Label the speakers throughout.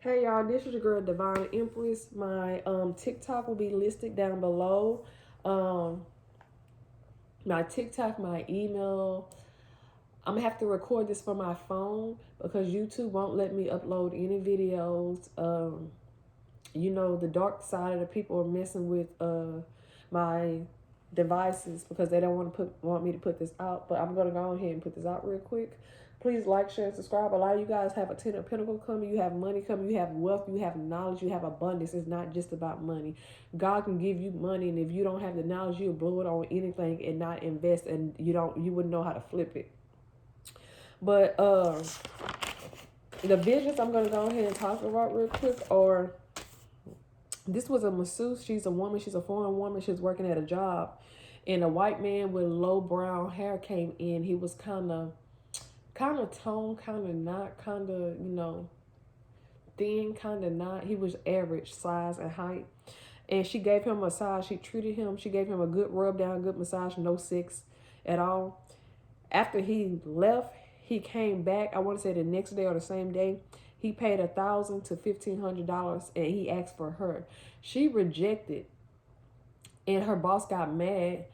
Speaker 1: Hey y'all, this is your girl Divine Empress. My TikTok will be listed down below. Um, my TikTok, my email. I'm gonna have to record this from my phone because YouTube won't let me upload any videos. The dark side of the people are messing with my devices because they don't want me to put this out. But I'm gonna go ahead and put this out real quick. Please like, share, and subscribe. A lot of you guys have a 10 of Pentacle coming. You have money coming. You have wealth. You have knowledge. You have abundance. It's not just about money. God can give you money, and if you don't have the knowledge, you'll blow it on anything and not invest, and you wouldn't know how to flip it. But the visions I'm gonna go ahead and talk about real quick are. This was a masseuse. She's a woman. She's a foreign woman. She's working at a job, and a white man with low brown hair came in. He was kind of tone, kind of not, kind of, thin, kind of not. He was average size and height. And she gave him a massage. She treated him. She gave him a good rub down, good massage, no sex at all. After he left, he came back, I want to say the next day or the same day. He paid $1,000 to $1,500 and he asked for her. She rejected, and her boss got mad.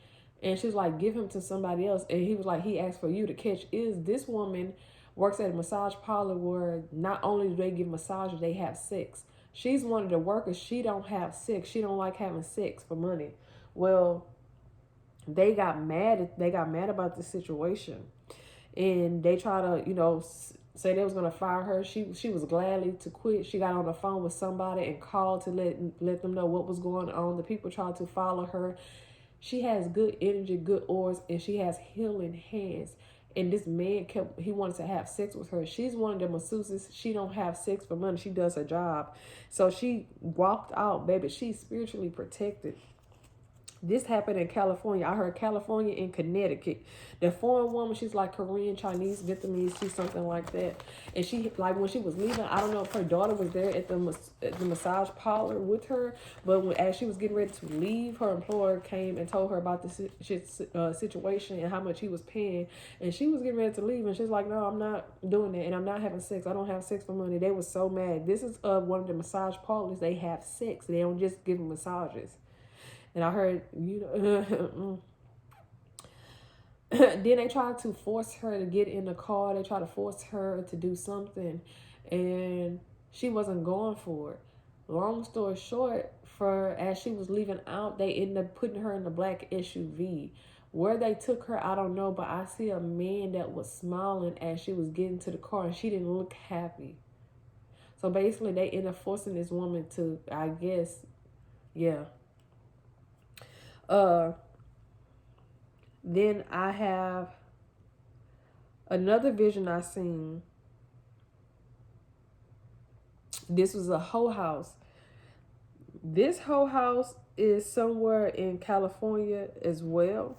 Speaker 1: And she's like, give him to somebody else. And he was like, he asked for you. To catch is this woman works at a massage parlor where not only do they give massages, they have sex. She's one of the workers. She don't have sex. She don't like having sex for money. Well, they got mad. They got mad about the situation. And they try to, say they was going to fire her. She was gladly to quit. She got on the phone with somebody and called to let them know what was going on. The people tried to follow her. She has good energy, good auras, and she has healing hands. And this man he wanted to have sex with her. She's one of the masseuses. She don't have sex for money. She does her job. So she walked out, baby. She's spiritually protected. This happened in California. I heard California and Connecticut. The foreign woman, she's like Korean, Chinese, Vietnamese, she's something like that. And she, like when she was leaving, I don't know if her daughter was there at the massage parlor with her, but as she was getting ready to leave, her employer came and told her about the situation and how much he was paying. And she was getting ready to leave, and she's like, no, I'm not doing that, and I'm not having sex. I don't have sex for money. They were so mad. This is one of the massage parlors. They have sex. They don't just give them massages. And I heard, then they tried to force her to get in the car. They tried to force her to do something. And she wasn't going for it. Long story short, as she was leaving out, they ended up putting her in the black SUV. Where they took her, I don't know. But I see a man that was smiling as she was getting to the car. And she didn't look happy. So basically, they ended up forcing this woman to, I guess, yeah. Then I have another vision I seen. This was a whole house. This whole house is somewhere in California as well.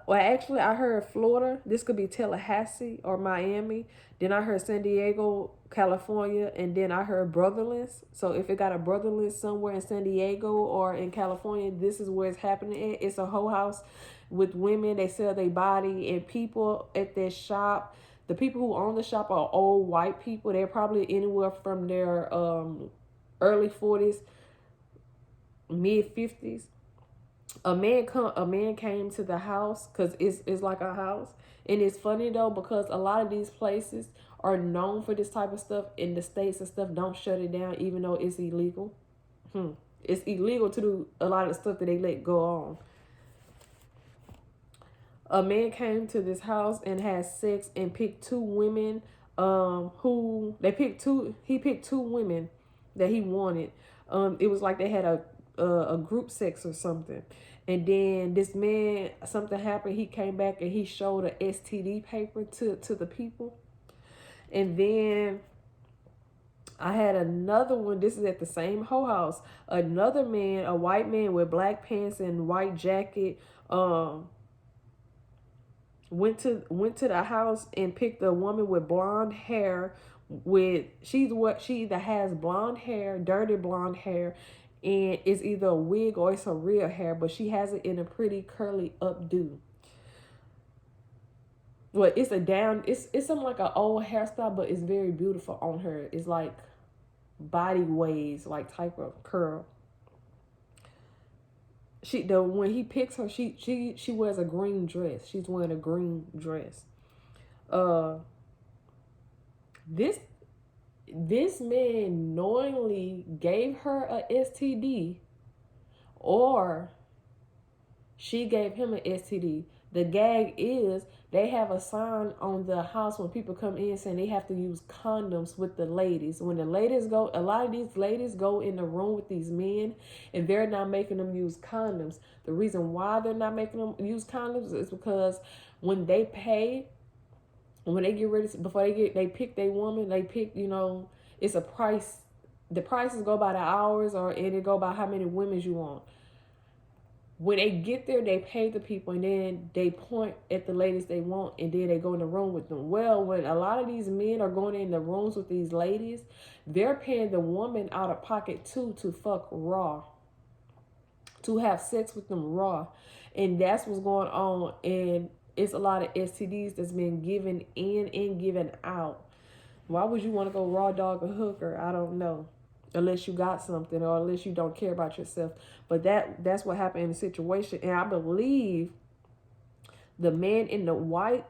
Speaker 1: Actually, I heard Florida. This could be Tallahassee or Miami. Then I heard San Diego, California, and then I heard Brotherlands. So if it got a Brotherlands somewhere in San Diego or in California, this is where it's happening at. It's a whole house with women. They sell their body, and people at their shop. The people who own the shop are old white people. They're probably anywhere from their early 40s, mid 50s. A man came to the house because it's like a house. And it's funny though, because a lot of these places are known for this type of stuff, and the states and stuff don't shut it down even though it's illegal. It's illegal to do a lot of the stuff that they let go on. A man came to this house and had sex and picked two women he picked two women that he wanted. It was like they had a group sex or something. And then this man, something happened. He came back and he showed a STD paper to the people. And then I had another one. This is at the same whole house. Another man, a white man with black pants and white jacket, went to the house and picked a woman with blonde hair. She either has blonde hair, dirty blonde hair, and it's either a wig or it's her real hair, but she has it in a pretty curly updo. well, it's a down, it's something like an old hairstyle, but it's very beautiful on her. It's like body waves, like type of curl. When he picks her, she wears a green dress. She's wearing a green dress. Uh, this this man knowingly gave her a STD, or she gave him an STD. The gag is they have a sign on the house when people come in saying they have to use condoms with the ladies. When the ladies go, a lot of these ladies go in the room with these men and they're not making them use condoms. The reason why they're not making them use condoms is because when they pay, when they get ready, before they pick their woman, they pick, it's a price. The prices go by the hours, and it go by how many women you want. When they get there, they pay the people, and then they point at the ladies they want, and then they go in the room with them. Well, when a lot of these men are going in the rooms with these ladies, they're paying the woman out of pocket too to fuck raw, to have sex with them raw. And that's what's going on. And it's a lot of STDs that's been given in and given out. Why would you want to go raw dog a hooker? I don't know. Unless you got something, or unless you don't care about yourself. But that's what happened in the situation. And I believe the man in the white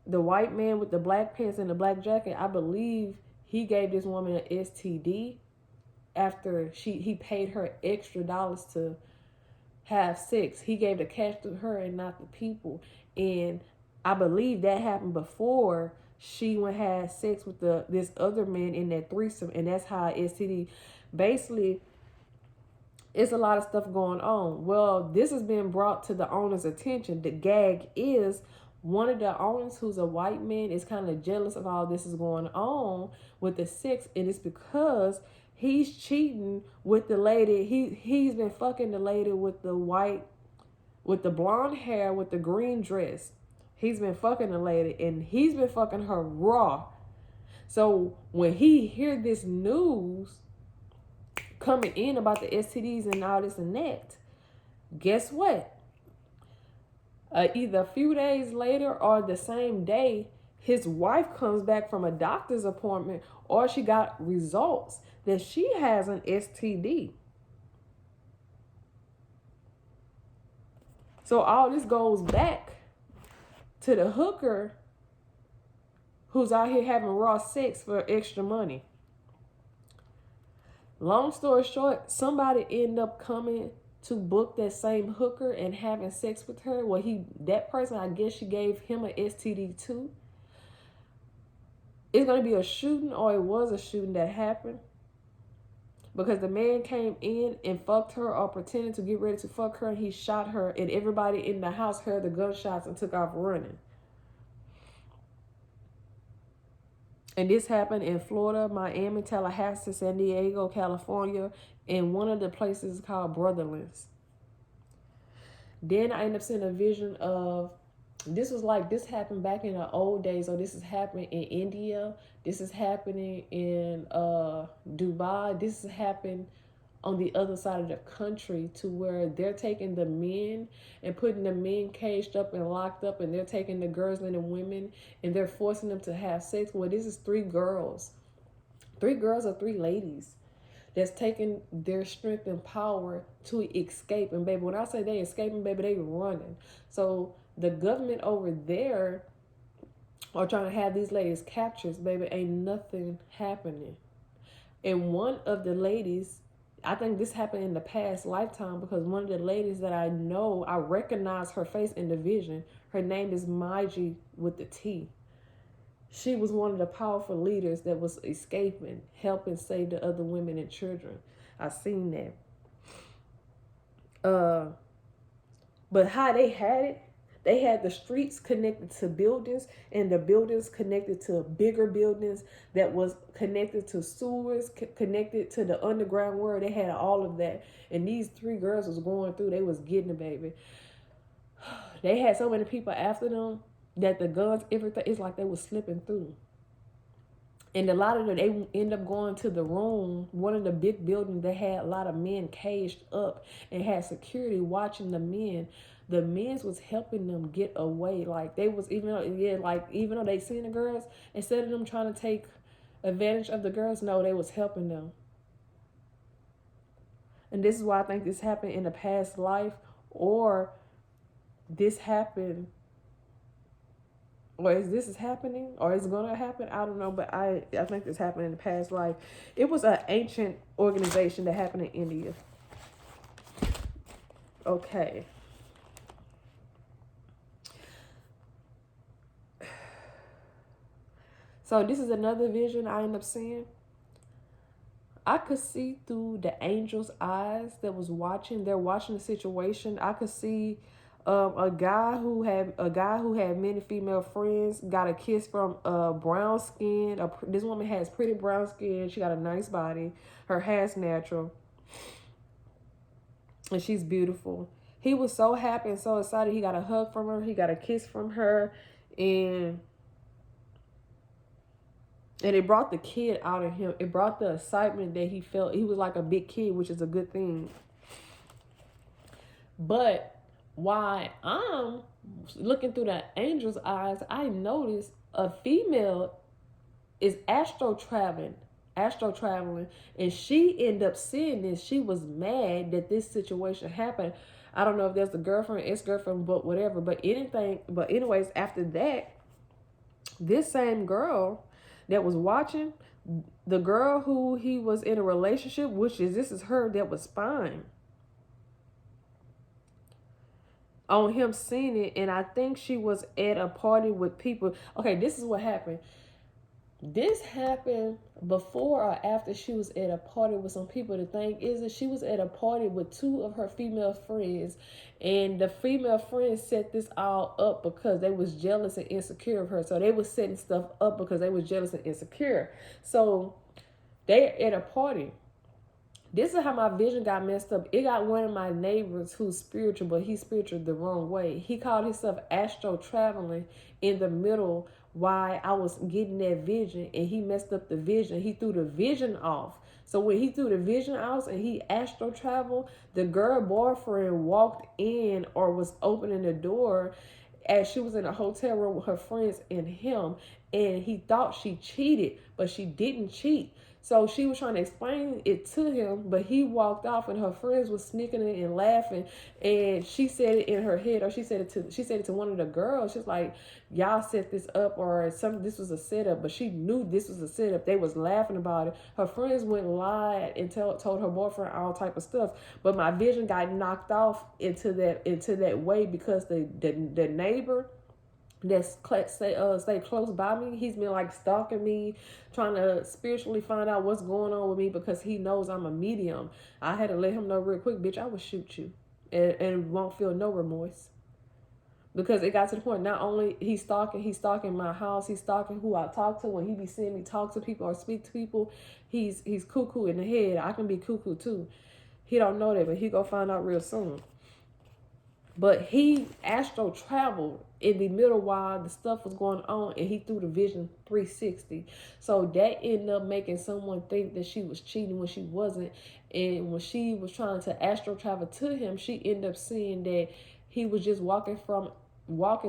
Speaker 1: man with the black pants and the black jacket, I believe he gave this woman an STD after he paid her extra dollars to have sex. He gave the cash to her and not the people. And I believe that happened before she went had sex with this other man in that threesome, and that's how STD. Basically, it's a lot of stuff going on. Well, this has been brought to the owner's attention. The gag is one of the owners, who's a white man, is kind of jealous of all this is going on with the sex, and it's because he's cheating with the lady. He's been fucking the lady with the blonde hair with the green dress. He's been fucking the lady, and he's been fucking her raw. So when he hear this news coming in about the STDs and all this and that, guess what? Either a few days later or the same day, his wife comes back from a doctor's appointment, or she got results that she has an STD. So all this goes back to the hooker who's out here having raw sex for extra money. Long story short, somebody ended up coming to book that same hooker and having sex with her. Well, that person, I guess she gave him an STD too. It's going to be a shooting, or it was a shooting that happened, because the man came in and fucked her, or pretended to get ready to fuck her, and he shot her, and everybody in the house heard the gunshots and took off running. And this happened in Florida, Miami, Tallahassee, San Diego, California, and one of the places called Brotherlands. Then I ended up seeing a vision of, this happened back in the old days, or this is happening in India. This is happening in Dubai. This has happened on the other side of the country, to where they're taking the men and putting the men caged up and locked up, and they're taking the girls and the women and they're forcing them to have sex. Well, this is 3 girls. 3 girls or 3 ladies that's taking their strength and power to escape. And baby, when I say they escaping, baby, they running. So the government over there are trying to have these ladies captured, baby. Ain't nothing happening. And one of the ladies, I think this happened in the past lifetime, because one of the ladies that I know, I recognize her face in the vision. Her name is Maiji with the T. She was one of the powerful leaders that was escaping, helping save the other women and children. I seen that. But how they had it, they had the streets connected to buildings, and the buildings connected to bigger buildings that was connected to sewers, connected to the underground world. They had all of that. And these 3 girls was going through, they was getting it, baby. They had so many people after them that the guns, everything, it's like they was slipping through. And a lot of them, they end up going to the room, one of the big buildings that had a lot of men caged up and had security watching the men. the men's was helping them get away. Like they was even even though they seen the girls, instead of them trying to take advantage of the girls, no, they was helping them. And this is why I think this happened in the past life, or this happened, or is this is happening, or is gonna happen. I don't know, but I think this happened in the past life. It was an ancient organization that happened in India. Okay. So this is another vision I end up seeing. I could see through the angel's eyes that was watching. They're watching the situation. I could see a guy who had many female friends got a kiss from brown skin. This woman has pretty brown skin. She got a nice body. Her hair's natural, and she's beautiful. He was so happy and so excited. He got a hug from her. He got a kiss from her, and it brought the kid out of him. It brought the excitement that he felt. He was like a big kid, which is a good thing. But while I'm looking through the angel's eyes, I noticed a female is astro traveling, and she ended up seeing this. She was mad that this situation happened. I don't know if there's a girlfriend, ex-girlfriend, but whatever. But anyways, after that, this same girl that was watching, the girl who he was in a relationship, this is her that was spying on him seeing it. And I think she was at a party with people. Okay, this is what happened. This happened before or after she was at a party with some people. The thing is that she was at a party with two of her female friends, and the female friends set this all up because they was jealous and insecure of her. So they was setting stuff up because they was jealous and insecure. So they're at a party. This is how my vision got messed up. It got one of my neighbors who's spiritual, but he's spiritual the wrong way. He called himself astro traveling in the middle while I was getting that vision, and he messed up the vision. He threw the vision off. So when he threw the vision out and he astro traveled, the girl boyfriend walked in or was opening the door as she was in a hotel room with her friends and him, and he thought she cheated, but she didn't cheat. So she was trying to explain it to him, but he walked off, and her friends was sneaking in and laughing. And she said it in her head, or she said it to one of the girls. She's like, "Y'all set this up, or this was a setup." But she knew this was a setup. They was laughing about it. Her friends went and lied and told her boyfriend all type of stuff. But my vision got knocked off into that way because the neighbor that's stay close by me, he's been like stalking me, trying to spiritually find out what's going on with me because he knows I'm a medium. I had to let him know real quick, bitch, I would shoot you and won't feel no remorse. Because it got to the point, not only he's stalking my house, he's stalking who I talk to. When he be seeing me talk to people or speak to people, he's cuckoo in the head. I can be cuckoo too. He don't know that, but he gonna find out real soon. But he astro traveled in the middle while the stuff was going on, and he threw the vision 360. So that ended up making someone think that she was cheating when she wasn't. And when she was trying to astro travel to him, she ended up seeing that he was just walking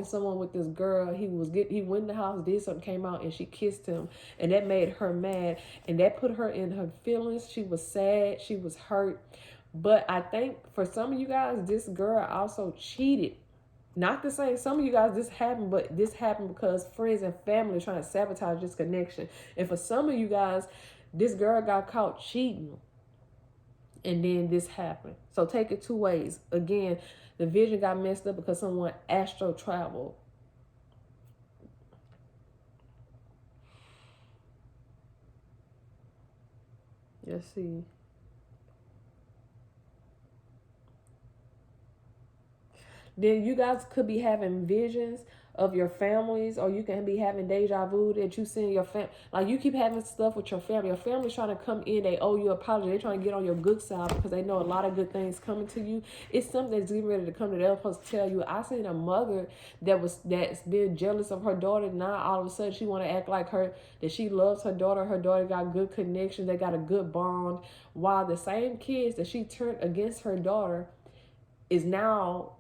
Speaker 1: someone with this girl. He went in the house, did something, came out, and she kissed him, and that made her mad, and that put her in her feelings. She was sad, she was hurt. But I think for some of you guys, this girl also cheated. Not to say some of you guys this happened, but this happened because friends and family are trying to sabotage this connection. And for some of you guys, this girl got caught cheating, and then this happened. So take it two ways. Again, the vision got messed up because someone astro traveled. Let's see. Then you guys could be having visions of your families, or you can be having deja vu that you see in your family. Like you keep having stuff with your family. Your family's trying to come in. They owe you an apology. They're trying to get on your good side because they know a lot of good things coming to you. It's something that's getting ready to come to them. Supposed to tell you. I seen a mother that's been jealous of her daughter. Now all of a sudden she want to act like her, that she loves her daughter. Her daughter got good connections. They got a good bond. While the same kids that she turned against her daughter is now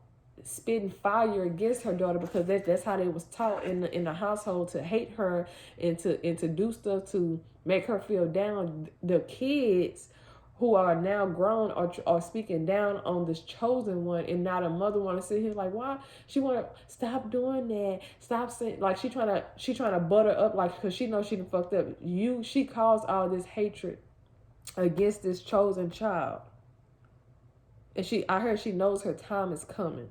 Speaker 1: spitting fire against her daughter, because that's how they was taught in the household, to hate her and to do stuff to make her feel down. The kids who are now grown are speaking down on this chosen one, and now the mother want to sit here like, why she want to stop doing that, stop saying, like she trying to butter up, like, because she knows she done fucked up. She caused all this hatred against this chosen child, and I heard she knows her time is coming.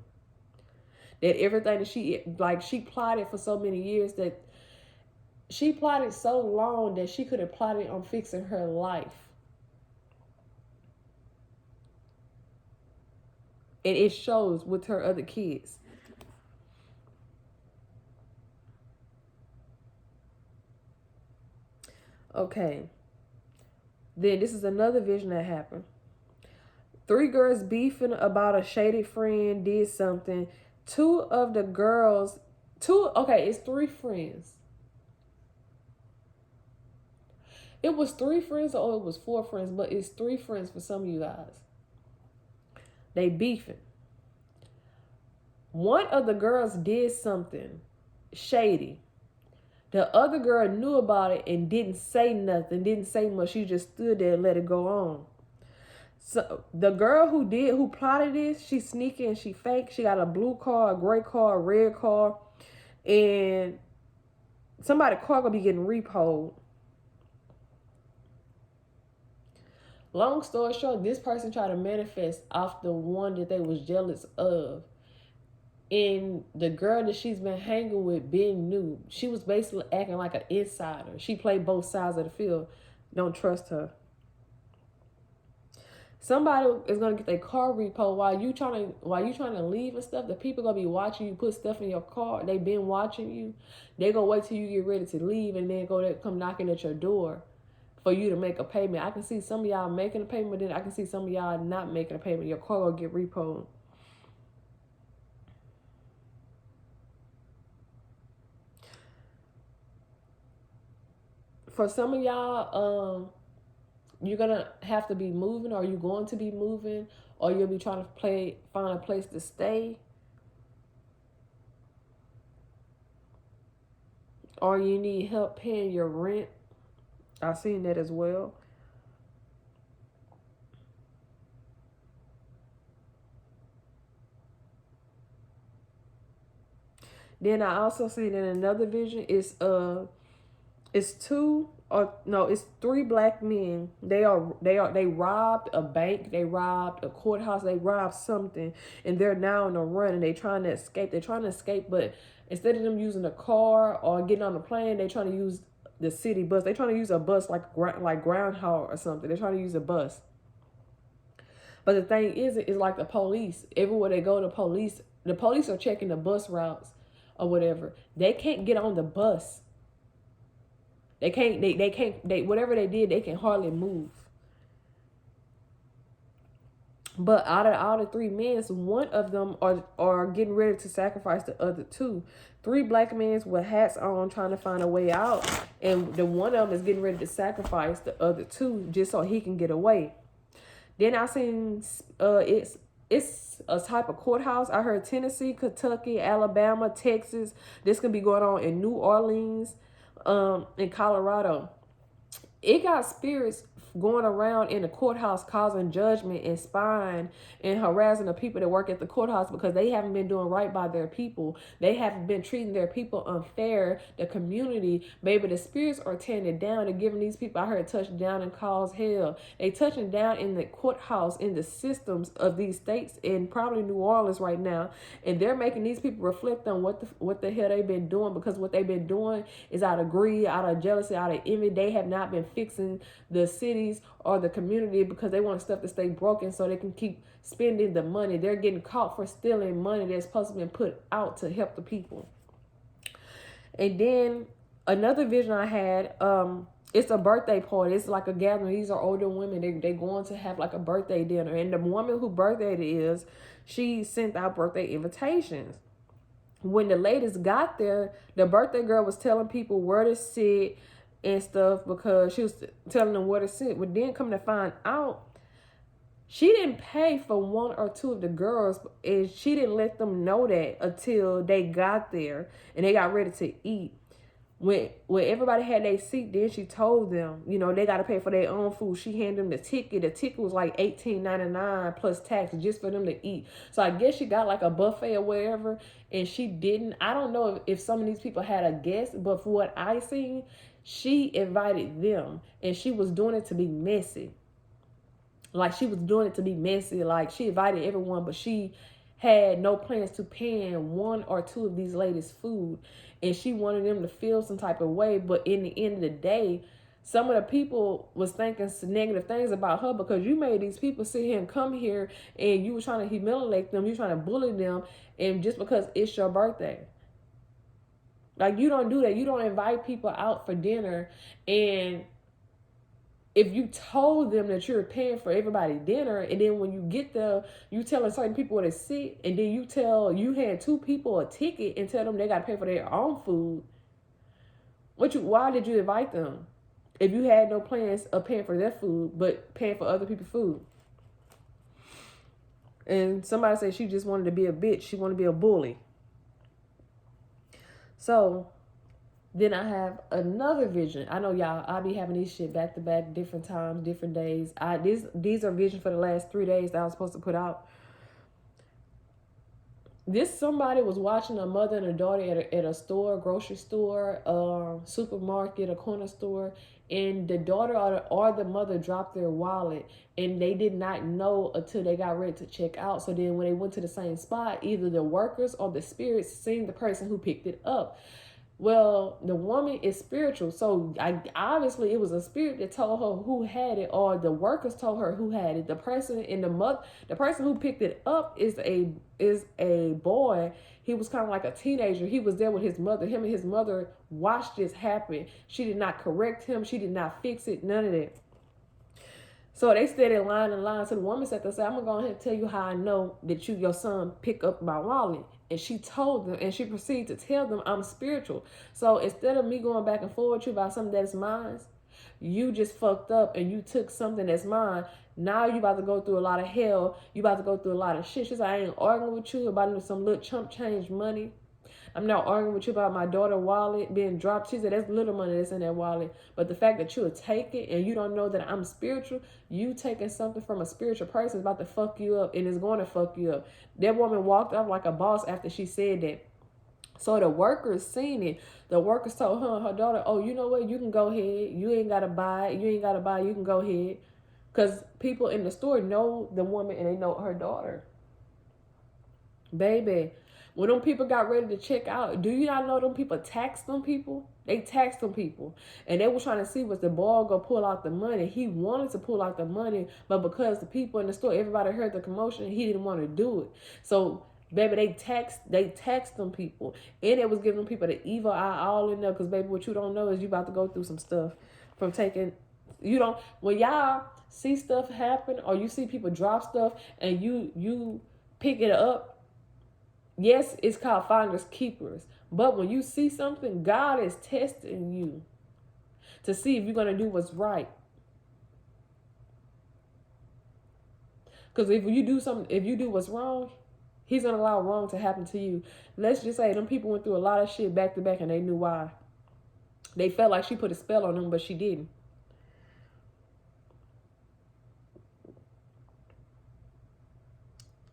Speaker 1: That everything that she plotted for so many years, that she plotted so long that she could have plotted on fixing her life. And it shows with her other kids. Okay. Then this is another vision that happened. 3 girls beefing about a shady friend did something. It's 3 friends. It was 3 friends or it was 4 friends, but it's 3 friends for some of you guys. They beefing. One of the girls did something shady. The other girl knew about it and didn't say nothing, didn't say much. She just stood there and let it go on. So the girl who plotted this, she's sneaky and she fake. She got a blue car, a gray car, a red car, and somebody's car gonna be getting repoed. Long story short, this person tried to manifest off the one that they was jealous of. And the girl that she's been hanging with being new, she was basically acting like an insider. She played both sides of the field. Don't trust her. Somebody is gonna get their car repo while you trying to leave and stuff. The people gonna be watching you put stuff in your car. They been watching you. They gonna wait till you get ready to leave and then come knocking at your door for you to make a payment. I can see some of y'all making a payment, then I can see some of y'all not making a payment. Your car will get repoed. For some of y'all, you're gonna have to be moving, or you're going to be moving, or you'll be trying to find a place to stay, or you need help paying your rent. I've seen that as well. Then I also seen in another vision, it's 3 black men. They robbed a bank, they robbed a courthouse, they robbed something, and they're now on a run and they're trying to escape. But instead of them using a car or getting on a plane, they're trying to use the city bus. They're trying to use a bus like Groundhog or something. They're trying to use a bus. But the thing is like the police. Everywhere they go, the police are checking the bus routes or whatever. They can't get on the bus. They can't, whatever they did, they can hardly move. But out of all the 3 men, one of them are getting ready to sacrifice the other 2. 3 black men with hats on trying to find a way out. And the one of them is getting ready to sacrifice the other 2 just so he can get away. Then I seen it's a type of courthouse. I heard Tennessee, Kentucky, Alabama, Texas. This can be going on in New Orleans, in Colorado. It got spirits going around in the courthouse causing judgment and spying and harassing the people that work at the courthouse because they haven't been doing right by their people. They haven't been treating their people unfair, the community. Maybe the spirits are tearing it down and giving these people, I heard, touch down and cause hell. They touching down in the courthouse, in the systems of these states, and probably New Orleans right now. And they're making these people reflect on what the hell they've been doing, because what they've been doing is out of greed, out of jealousy, out of envy. They have not been fixing the cities or the community because they want stuff to stay broken so they can keep spending the money. They're getting caught for stealing money that's supposed to be put out to help the people. And then another vision I had, it's a birthday party. It's like a gathering. These are older women. They're going to have like a birthday dinner. And the woman who birthday it is, she sent out birthday invitations. When the ladies got there, the birthday girl was telling people where to sit and stuff because she was telling them where to sit. But then come to find out, She didn't pay for one or two of the girls, and she didn't let them know that until they got there and they got ready to eat. When everybody had their seat, then she told them, you know, they got to pay for their own food. She handed them the ticket. The ticket was like $18.99 plus tax just for them to eat. So I guess she got like a buffet or whatever, and she didn't. I don't know if some of these people had a guest, but for what I seen, she invited them, and she was doing it to be messy. Like, she was doing it to be messy. Like, she invited everyone, but she had no plans to pan one or two of these ladies' food. And she wanted them to feel some type of way. But in the end of the day, some of the people was thinking some negative things about her because you made these people sit here and come here and you were trying to humiliate them. You were trying to bully them. And just because it's your birthday. Like, you don't do that. You don't invite people out for dinner, and if you told them that you're paying for everybody's dinner, and then when you get there, you telling certain people where to sit, and then you had two people a ticket and tell them they got to pay for their own food. Why did you invite them if you had no plans of paying for their food, but paying for other people's food? And somebody said she just wanted to be a bitch. She wanted to be a bully. So then I have another vision. I know y'all, I'll be having these shit back to back, different times, different days. These are visions for the last 3 days that I was supposed to put out. Somebody was watching a mother and a daughter at a store, grocery store, supermarket, a corner store, and the daughter or the mother dropped their wallet, and they did not know until they got ready to check out. So then when they went to the same spot, either the workers or the spirits seen the person who picked it up. Well, the woman is spiritual, so obviously it was a spirit that told her who had it, or the workers told her who had it. The person who picked it up is a boy. He was kind of like a teenager. He was there with his mother. Him and his mother watched this happen. She did not correct him. She did not fix it. None of that. So they stayed in line. So the woman said, I'm going to go ahead and tell you how I know that your son picked up my wallet. And she told them, and she proceeded to tell them, I'm spiritual. So instead of me going back and forth with you about something that's mine, you just fucked up and you took something that's mine. Now you about to go through a lot of hell. You about to go through a lot of shit. She said, I ain't arguing with you about some little chump change money. I'm not arguing with you about my daughter's wallet being dropped. She said, that's little money that's in that wallet. But the fact that you'll take it and you don't know that I'm spiritual, you taking something from a spiritual person is about to fuck you up, and it's going to fuck you up. That woman walked off like a boss after she said that. So the workers seen it. The workers told her and her daughter, oh, you know what? You can go ahead. You ain't got to buy it. You can go ahead. Because people in the store know the woman and they know her daughter. Baby, when them people got ready to check out, do you not know them people taxed them people? They taxed them people. And they were trying to see was the boy going to pull out the money. He wanted to pull out the money, but because the people in the store, everybody heard the commotion, he didn't want to do it. So, baby, they taxed them people. And it was giving them people the evil eye all in there. Because, baby, what you don't know is you about to go through some stuff from taking... When y'all see stuff happen or you see people drop stuff and you pick it up, yes, it's called finders keepers. But when you see something, God is testing you to see if you're going to do what's right. Because if you do what's wrong, he's going to allow wrong to happen to you. Let's just say them people went through a lot of shit back to back and they knew why. They felt like she put a spell on them, but she didn't.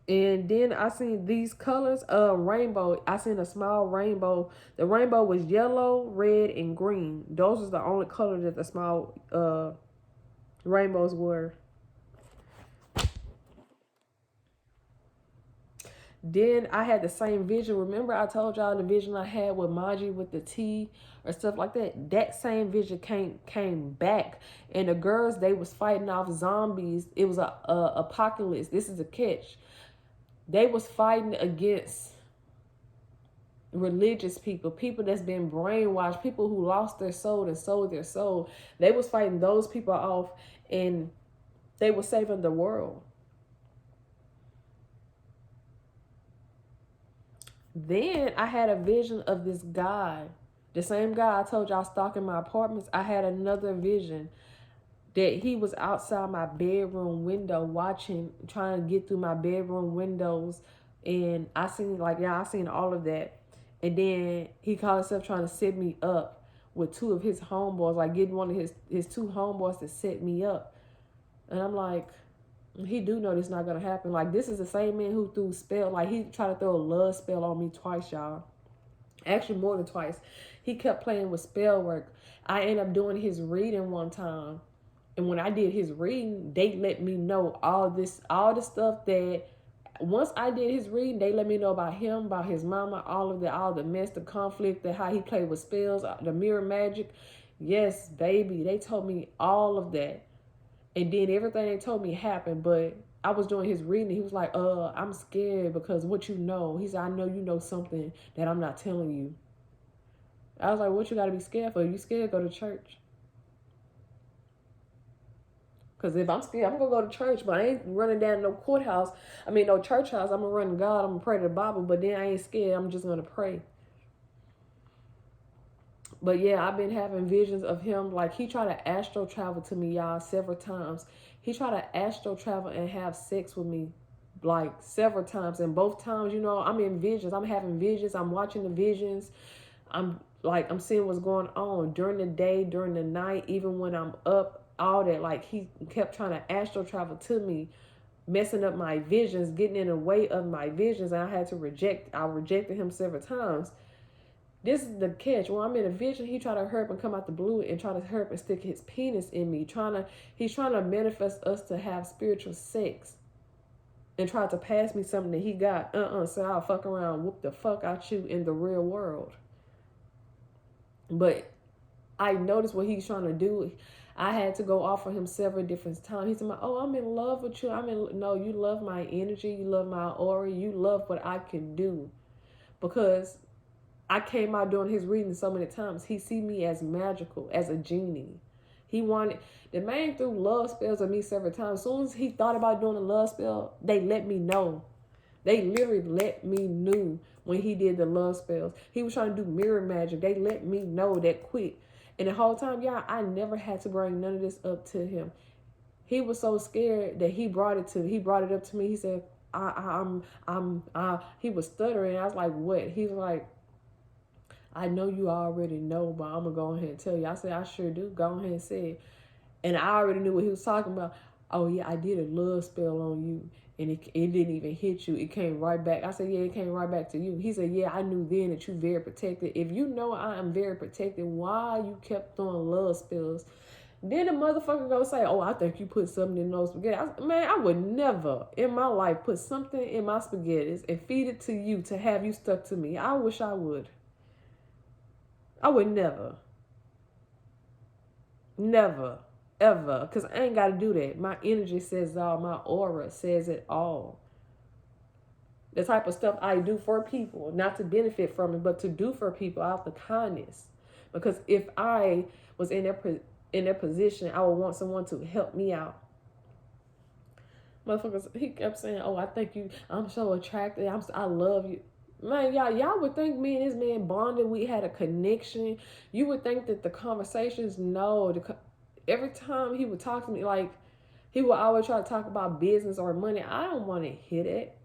Speaker 1: And then I seen these colors, rainbow. I seen a small rainbow. The rainbow was yellow, red, and green. Those was the only colors that the small rainbows were. Then I had the same vision. Remember I told y'all the vision I had with Maji with the tea or stuff like that? That same vision came back. And the girls, they was fighting off zombies. It was a apocalypse. This is a catch. They was fighting against religious people, people that's been brainwashed, people who lost their soul and sold their soul. They was fighting those people off, and they were saving the world. Then I had a vision of this guy, the same guy I told y'all stalking my apartments. I had another vision. that he was outside my bedroom window watching, trying to get through my bedroom windows. And I seen, like, yeah, I seen all of that. And then he called himself trying to set me up with two of his homeboys, like getting one of his two homeboys to set me up. And I'm like, he do know this not going to happen. Like, this is the same man who threw spell. Like, he tried to throw a love spell on me twice, y'all. Actually, more than twice. He kept playing with spell work. I ended up doing his reading one time. And when I did his reading, they let me know all the stuff that once I did his reading, they let me know about him, about his mama, all of that, all the mess, the conflict, that how he played with spells, the mirror magic. Yes, baby. They told me all of that. And then everything they told me happened, but I was doing his reading. He was like, I'm scared because what you know. He said, I know you know something that I'm not telling you. I was like, what you got to be scared for? You scared, go to church. Because if I'm scared, I'm going to go to church, but I ain't running down no courthouse. I mean, no church house. I'm going to run to God. I'm going to pray to the Bible, but then I ain't scared. I'm just going to pray. But yeah, I've been having visions of him. Like, he tried to astral travel to me, y'all, several times. He tried to astral travel and have sex with me, like, several times. And both times, you know, I'm in visions. I'm having visions. I'm watching the visions. I'm seeing what's going on during the day, during the night, even when I'm up, all that. Like, he kept trying to astral travel to me, messing up my visions, getting in the way of my visions. And I rejected him several times. This is the catch. When I'm in a vision, he tried to hurry up and come out the blue and try to hurry up and stick his penis in me. He's trying to manifest us to have spiritual sex. And tried to pass me something that he got. So I'll fuck around, whoop the fuck out you in the real world. But I noticed what he's trying to do. I had to go off of him several different times. He said, oh, I'm in love with you. No, you love my energy. You love my aura. You love what I can do. Because I came out doing his reading so many times. He see me as magical, as a genie. The man threw love spells at me several times. As soon as he thought about doing a love spell, they let me know. They literally let me know when he did the love spells. He was trying to do mirror magic. They let me know that quick. And the whole time, y'all, I never had to bring none of this up to him. He was so scared that he brought it up to me. He said, he was stuttering. I was like, what? He was like, I know you already know, but I'm going to go ahead and tell you. I said, I sure do. Go ahead and say it. And I already knew what he was talking about. Oh, yeah, I did a love spell on you. And it didn't even hit you. It came right back. I said, yeah, it came right back to you. He said, yeah, I knew then that you're very protected. If you know I am very protected, why you kept throwing love spells? Then the motherfucker gonna say, oh, I think you put something in those spaghetti. I would never in my life put something in my spaghettis and feed it to you to have you stuck to me. I wish I would. I would never. Never. Ever. Because I ain't got to do that. My energy says it all. My aura says it all. The type of stuff I do for people, not to benefit from it, but to do for people out of kindness. Because if I was in their position, I would want someone to help me out. Motherfuckers, he kept saying, oh, I think I'm so attractive. I love you. Man, y'all would think me and this man bonded. We had a connection. You would think that the conversations, every time he would talk to me, like, he would always try to talk about business or money. I don't want to hit it.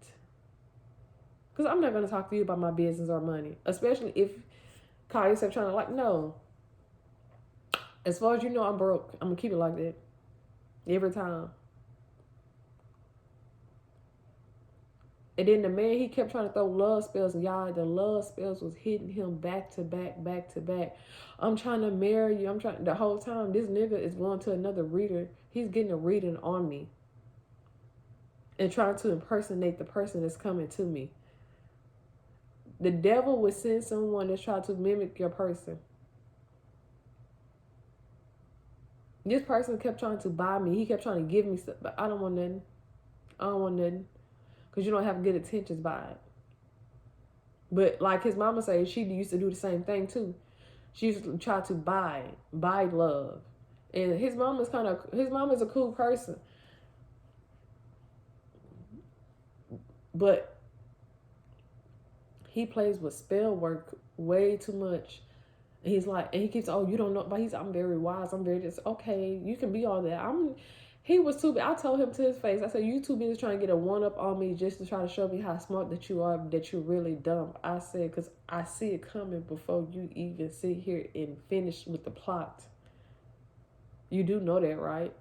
Speaker 1: Because I'm not going to talk to you about my business or money. Especially if call yourself trying to, like, no. As far as you know, I'm broke. I'm going to keep it like that. Every time. And then the man, he kept trying to throw love spells. And y'all, the love spells was hitting him back to back, back to back. I'm trying to marry you. The whole time, this nigga is going to another reader. He's getting a reading on me. And trying to impersonate the person that's coming to me. The devil would send someone that's trying to mimic your person. This person kept trying to buy me. He kept trying to give me stuff. But I don't want nothing. Because you don't have good intentions by it. But like his mama said, she used to do the same thing too. She used to try to buy love. And his mom is a cool person. But he plays with spell work way too much. And he's like, and he keeps, oh, you don't know, but I'm very wise. I'm very just, okay, you can be all that. He was too, I told him to his face, I said, you too busy trying to get a one up on me just to try to show me how smart that you are, that you're really dumb. I said, because I see it coming before you even sit here and finish with the plot. You do know that, right?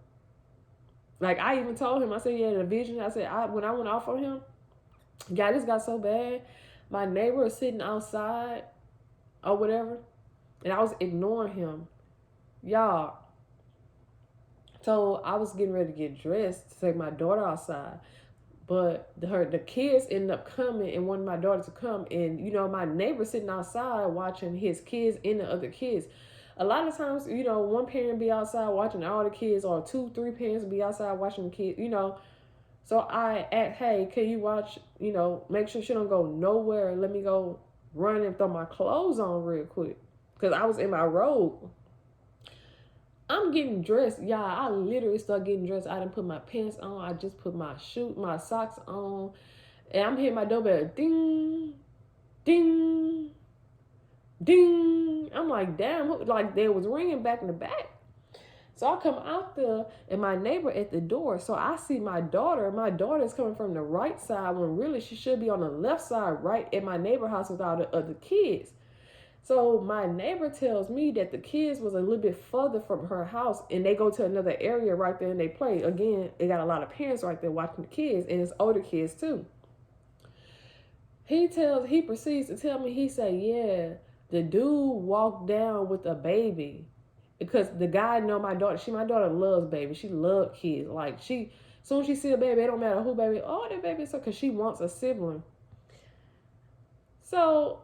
Speaker 1: Like, I even told him, I said, yeah, the vision, I said, when I went off on him, yeah, this got so bad. My neighbor was sitting outside or whatever, and I was ignoring him. Y'all, so I was getting ready to get dressed to take my daughter outside. But the kids ended up coming and wanted my daughter to come. And, you know, my neighbor sitting outside watching his kids and the other kids. A lot of times, you know, one parent be outside watching all the kids, or 2-3 parents be outside watching the kids, you know. So I asked, hey, can you watch, you know, make sure she don't go nowhere and let me go run and throw my clothes on real quick. Because I was in my robe. I'm getting dressed. Yeah, I literally start getting dressed. I didn't put my pants on. I just put my socks on. And I'm hitting my doorbell. Ding, ding, ding. I'm like, damn, like they was ringing back in the back. So I come out there and my neighbor at the door. So I see my daughter. My daughter's coming from the right side when really she should be on the left side, right at my neighbor house with all the other kids. So my neighbor tells me that the kids was a little bit further from her house and they go to another area right there and they play. Again, they got a lot of parents right there watching the kids, and it's older kids too. He proceeds to tell me, he said, yeah, the dude walked down with a baby. Because the guy know my daughter. My daughter loves babies. She loves kids. Like, soon as she see a baby, it don't matter who baby. Oh, that baby is so, because she wants a sibling. So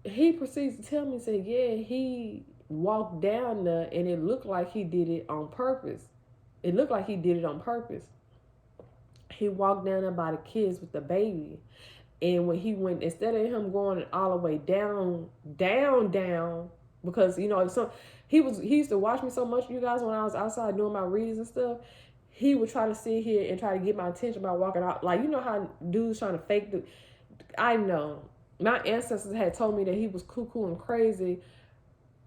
Speaker 1: he proceeds to tell me, say, yeah, he walked down there and it looked like he did it on purpose. It looked like he did it on purpose. He walked down there by the kids with the baby. And when he went, instead of him going all the way down, because, you know, he used to watch me so much, you guys, when I was outside doing my readings and stuff, he would try to sit here and try to get my attention by walking out. Like, you know how dudes trying to fake I know. My ancestors had told me that he was cuckoo and crazy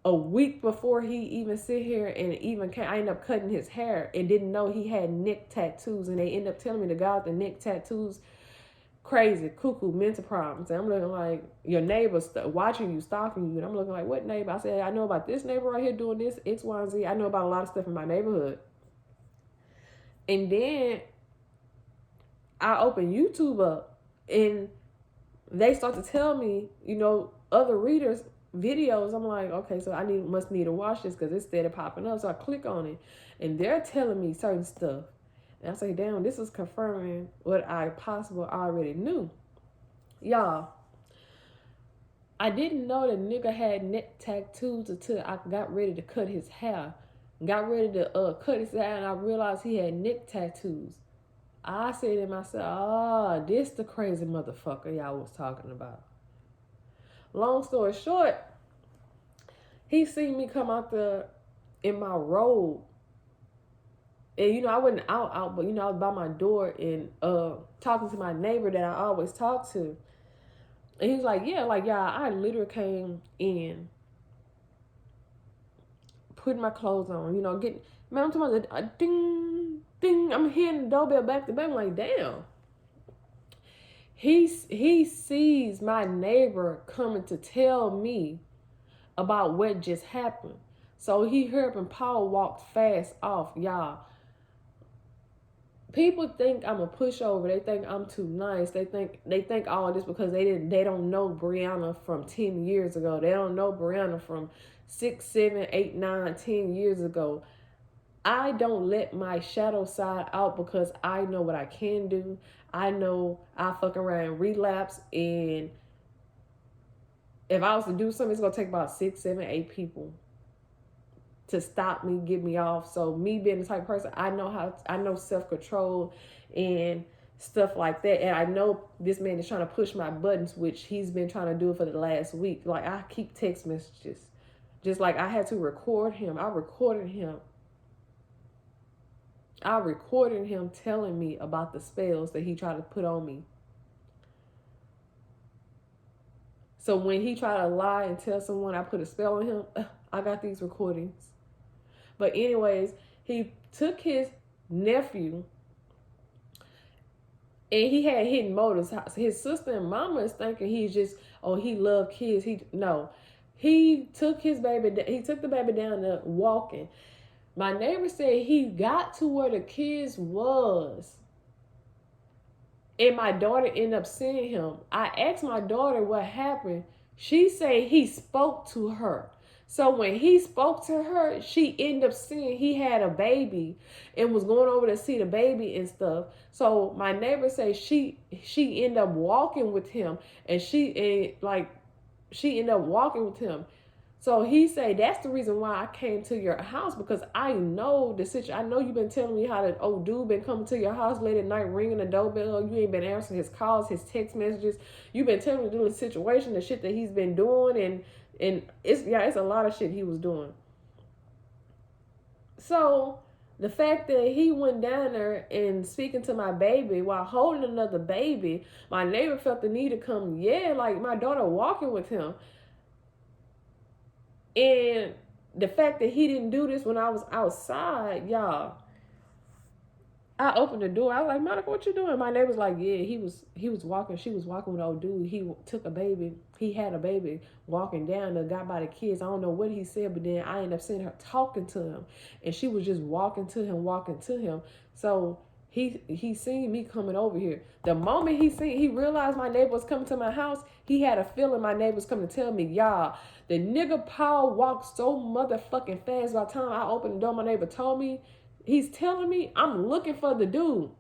Speaker 1: a week before he even sit here and even came. I ended up cutting his hair and didn't know he had neck tattoos. And they ended up telling me the guy with the neck tattoos, crazy, cuckoo, mental problems. And I'm looking like, your neighbor's watching you, stalking you. And I'm looking like, what neighbor? I said, I know about this neighbor right here doing this, X, Y, and Z. I know about a lot of stuff in my neighborhood. And then I opened YouTube up and they start to tell me, you know, other readers' videos. I'm like, okay, so I must need to watch this because it's steady popping up. So I click on it and they're telling me certain stuff. And I say, damn, this is confirming what I possibly already knew. Y'all, I didn't know that nigga had neck tattoos until I got ready to cut his hair. Got ready to cut his hair and I realized he had neck tattoos. I said to myself, this the crazy motherfucker y'all was talking about. Long story short, he seen me come out there in my robe. And, you know, I wasn't out, but, you know, I was by my door and talking to my neighbor that I always talk to. And he was like, yeah, I literally came in, putting my clothes on, you know, man, I'm talking about ding, ding. I'm hearing the doorbell back to back. I'm like, damn. He sees my neighbor coming to tell me about what just happened. So he heard and Paul walked fast off, y'all. People think I'm a pushover. They think I'm too nice. They think all this because they don't know Brianna from 10 years ago. They don't know Brianna from 6, 7, 8, 9, 10 years ago. I don't let my shadow side out because I know what I can do. I know I fuck around and relapse, and if I was to do something, it's gonna take about 6, 7, 8 people to stop me, get me off. So me being the type of person, I know self-control and stuff like that. And I know this man is trying to push my buttons, which he's been trying to do it for the last week. Like, I keep text messages. Just like I had to record him. I recorded him telling me about the spells that he tried to put on me. So when he tried to lie and tell someone I put a spell on him, I got these recordings. But anyways, he took his nephew and he had hidden motives. His sister and mama is thinking he's just, oh, he loved kids. He took his baby. He took the baby down there walking. My neighbor said he got to where the kids was, and my daughter ended up seeing him. I asked my daughter what happened. She said he spoke to her. So when he spoke to her, she ended up seeing he had a baby and was going over to see the baby and stuff. So my neighbor said she ended up walking with him, and she ended up walking with him. So he said that's the reason why I came to your house, because I know the situation. I know you've been telling me how that old dude been coming to your house late at night, ringing the doorbell. You ain't been answering his calls, his text messages. You've been telling me the situation, the shit that he's been doing, and it's a lot of shit he was doing. So the fact that he went down there and speaking to my baby while holding another baby, my neighbor felt the need to come, like my daughter walking with him. And the fact that he didn't do this when I was outside, y'all, I opened the door. I was like, Monica, what you doing? My neighbor's like, yeah, he was walking. She was walking with an old dude. He took a baby. He had a baby walking down there, got by the kids. I don't know what he said, but then I ended up seeing her talking to him. And she was just walking to him. So he seen me coming over here. The moment he realized my neighbor was coming to my house, he had a feeling my neighbor was coming to tell me, y'all, the nigga Paul walked so motherfucking fast. By the time I opened the door, my neighbor told me, he's telling me I'm looking for the dude.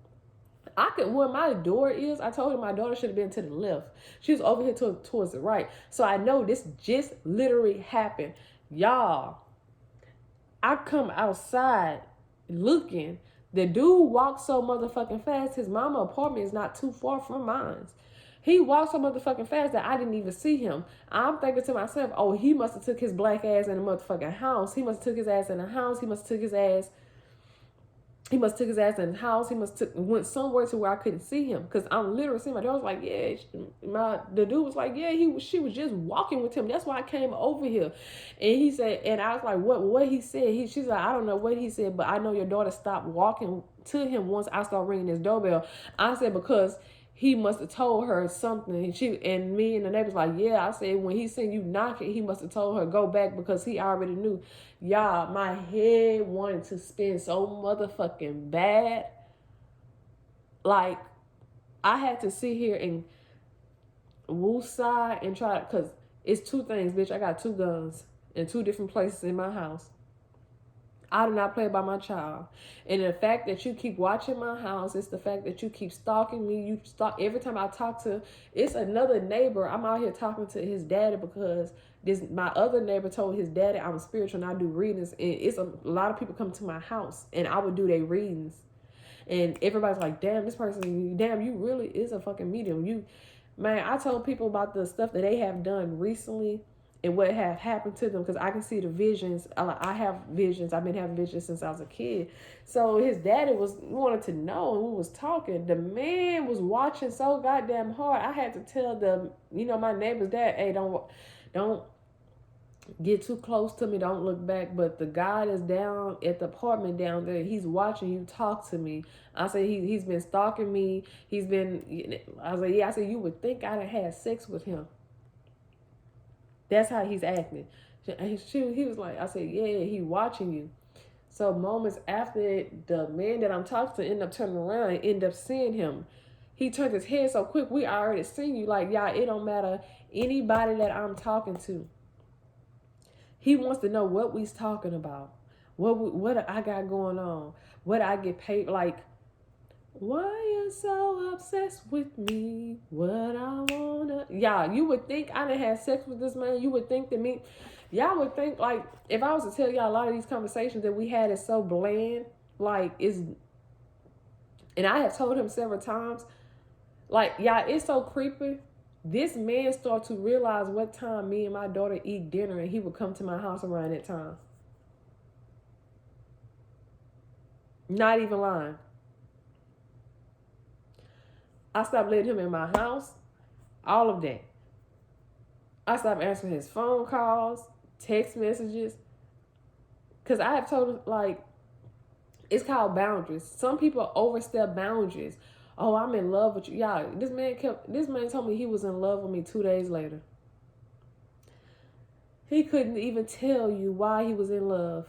Speaker 1: Where my door is, I told him my daughter should have been to the left. She was over here towards the right. So I know this just literally happened. Y'all, I come outside looking. The dude walked so motherfucking fast. His mama apartment is not too far from mine. He walked so motherfucking fast that I didn't even see him. I'm thinking to myself, oh, he must have took his black ass in the motherfucking house. He must have took his ass in the house. He must have took his ass in the house. He must have went somewhere to where I couldn't see him. Because I'm literally seeing my daughter was like, the dude was like, she was just walking with him. That's why I came over here. And he said, and I was like, what he said? She's like, I don't know what he said, but I know your daughter stopped walking to him once I started ringing his doorbell. I said, because he must have told her something. And me and the neighbors like, yeah. I said, when he seen you knocking, he must have told her go back, because he already knew. Y'all, my head wanted to spin so motherfucking bad. Like, I had to sit here and woosah and try, because it's two things, bitch. I got two guns in two different places in my house. I do not play by my child. And the fact that you keep watching my house, it's the fact that you keep stalking me. You stalk every time I talk to, it's another neighbor. I'm out here talking to his daddy because my other neighbor told his daddy I'm spiritual and I do readings. And it's a lot of people come to my house and I would do their readings. And everybody's like, damn, you really is a fucking medium. Man, I told people about the stuff that they have done recently and what have happened to them, because I can see the visions. I have visions. I've been having visions since I was a kid. So his daddy wanted to know, and we was talking. The man was watching so goddamn hard. I had to tell my neighbor's dad, hey, don't get too close to me. Don't look back. But the guy that's down at the apartment down there, he's watching you talk to me. I said, he's been stalking me. I was like, yeah. I said, you would think I'd have had sex with him. That's how he's acting. He was like, I said, yeah, he watching you. So moments after the man that I'm talking to ended up turning around and ended up seeing him. He turned his head so quick, we already seen you. Like, y'all, it don't matter anybody that I'm talking to. He wants to know what we's talking about. What I got going on. What I get paid. Like, why you so obsessed with me? What I wanna... Y'all, you would think I done had sex with this man. You would think that me... Y'all would think, like, if I was to tell y'all a lot of these conversations that we had is so bland, like, it's... And I have told him several times, like, y'all, it's so creepy. This man started to realize what time me and my daughter eat dinner, and he would come to my house around that time. Not even lying. I stopped letting him in my house. All of that. I stopped answering his phone calls, text messages. Because I have told him, like, it's called boundaries. Some people overstep boundaries. Oh, I'm in love with you. Yeah, this man told me he was in love with me 2 days later. He couldn't even tell you why he was in love.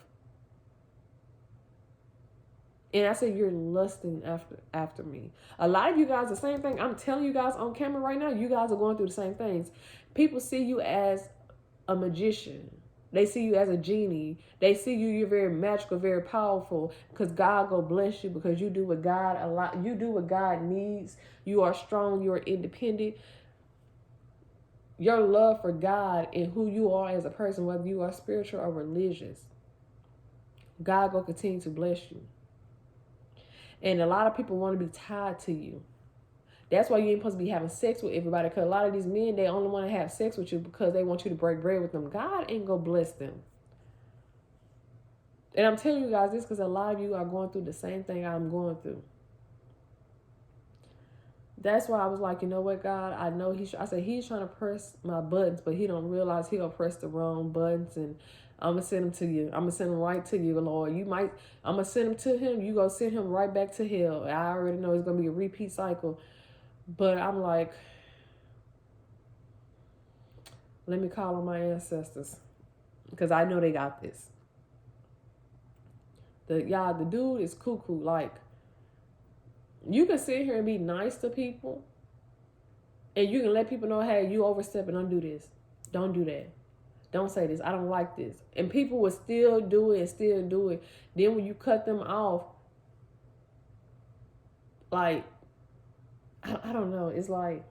Speaker 1: And I said, you're lusting after me. A lot of you guys, the same thing. I'm telling you guys on camera right now, you guys are going through the same things. People see you as a magician. They see you as a genie. They see you're very magical, very powerful, because God go bless you because you do what you do what God needs. You are strong, you are independent. Your love for God and who you are as a person, whether you are spiritual or religious, God will continue to bless you. And a lot of people want to be tied to you. That's why you ain't supposed to be having sex with everybody, because a lot of these men, they only want to have sex with you because they want you to break bread with them. God ain't gonna bless them. And I'm telling you guys this because a lot of you are going through the same thing I'm going through. That's why I was like, you know what, God, I know I said he's trying to press my buttons, but he don't realize he'll press the wrong buttons, and I'm going to send him to you. I'm going to send him right to you, Lord. I'm going to send him to him. You go send him right back to hell. I already know it's going to be a repeat cycle. But I'm like, let me call on my ancestors because I know they got this. The dude is cuckoo. Like, you can sit here and be nice to people, and you can let people know, hey, you overstepping. Don't do this. Don't do that. Don't say this. I don't like this. And people will still do it and still do it. Then when you cut them off, like, I don't know. It's like,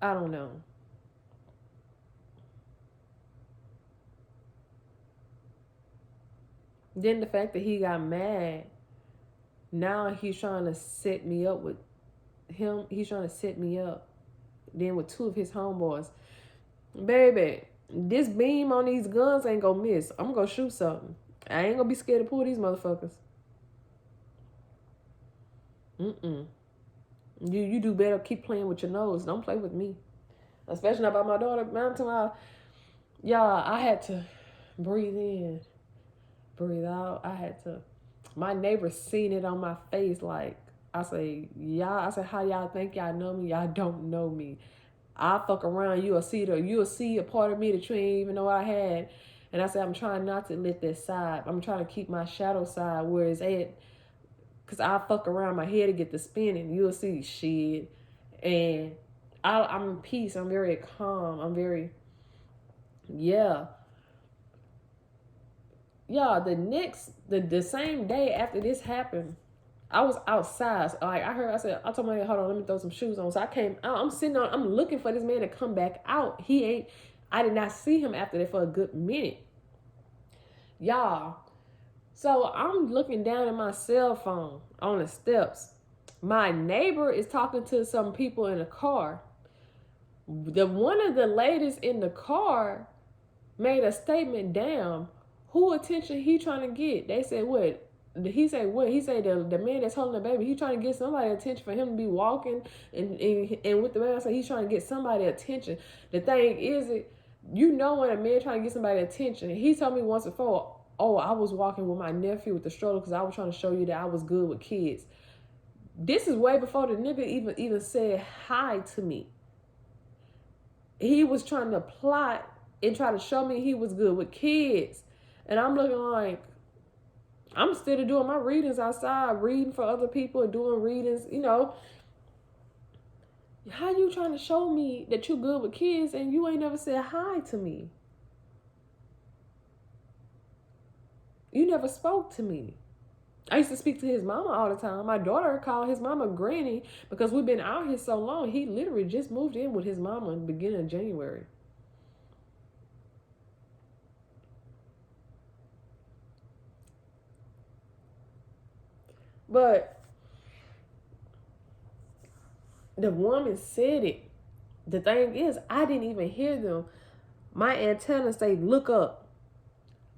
Speaker 1: I don't know. Then the fact that he got mad, now he's trying to set me up with him. He's trying to set me up. Then with 2 of his homeboys. Baby, this beam on these guns ain't gonna miss. I'm gonna shoot something. I ain't gonna be scared to pull these motherfuckers. You do better keep playing with your nose. Don't play with me. Especially not about my daughter. I had to breathe in, breathe out. My neighbor seen it on my face. Like, I say, how y'all think y'all know me? Y'all don't know me. I'll fuck around. You'll see a part of me that you ain't even know I had. And I said, I'm trying not to let that side. I'm trying to keep my shadow side where it's at. Because I'll fuck around my head to get the spinning. You'll see shit. And I'm in peace. I'm very calm. I'm very, yeah. The same day after this happened, I was outside. Like, I told my man, hold on, let me throw some shoes on. So I came out. I'm looking for this man to come back out. I did not see him after that for a good minute. Y'all. So I'm looking down at my cell phone on the steps. My neighbor is talking to some people in a car. One of the ladies in the car made a statement, damn, who attention he trying to get? They said, what? He said, what? He said, the man that's holding the baby, he trying to get somebody attention for him to be walking. And with the man, I said, he's trying to get somebody attention. The thing is, when a man trying to get somebody attention, he told me once before, oh, I was walking with my nephew with the stroller because I was trying to show you that I was good with kids. This is way before the nigga even said hi to me. He was trying to plot and try to show me he was good with kids. And I'm looking like, I'm still doing my readings outside, reading for other people and doing readings, How you trying to show me that you good with kids and you ain't never said hi to me? You never spoke to me. I used to speak to his mama all the time. My daughter called his mama granny because we've been out here so long. He literally just moved in with his mama in the beginning of January. But the woman said it. The thing is, I didn't even hear them. My antennas say, look up.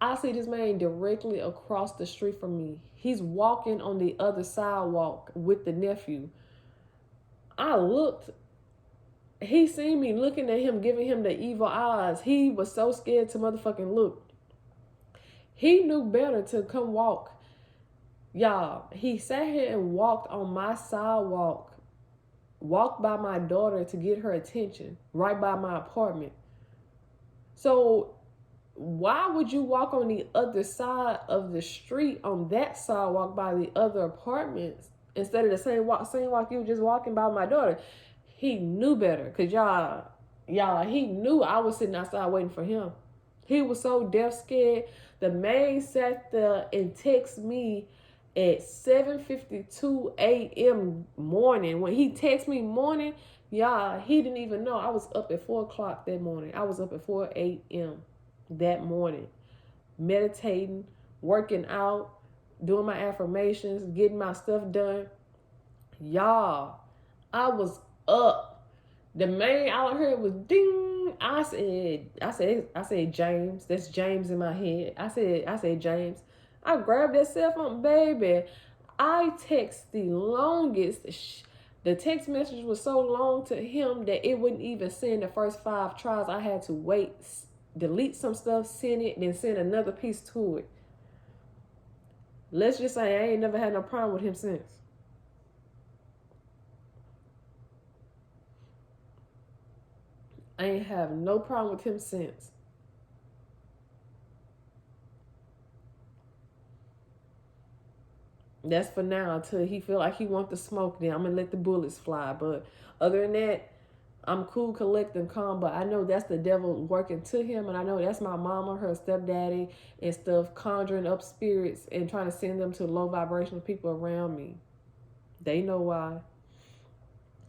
Speaker 1: I see this man directly across the street from me. He's walking on the other sidewalk with the nephew. I looked. he seen me looking at him, giving him the evil eyes. He was so scared to motherfucking look. He knew better to come walk. Y'all, he sat here and walked on my sidewalk, walked by my daughter to get her attention, right by my apartment. So why would you walk on the other side of the street, on that sidewalk by the other apartments, instead of the same walk you were just walking by my daughter? He knew better, because y'all, he knew I was sitting outside waiting for him. He was so death scared. The man sat there and texted me at 7:52 a.m. morning. When he texted me morning, y'all, he didn't even know I was up at 4 o'clock that morning. I was up at 4 a.m. that morning, meditating, working out, doing my affirmations, getting my stuff done. Y'all, I was up. The man, all I heard was ding. I said James. That's James in my head. I said James. I grabbed that cell phone, baby. I text the longest. The text message was so long to him that it wouldn't even send the first 5 tries. I had to wait, delete some stuff, send it, then send another piece to it. Let's just say I ain't never had no problem with him since. I ain't have no problem with him since. That's for now, until he feel like he want the smoke, then I'm going to let the bullets fly. But other than that, I'm cool, collecting, calm. But I know that's the devil working to him. And I know that's my mama, her stepdaddy, and stuff, conjuring up spirits and trying to send them to low vibrational people around me. They know why.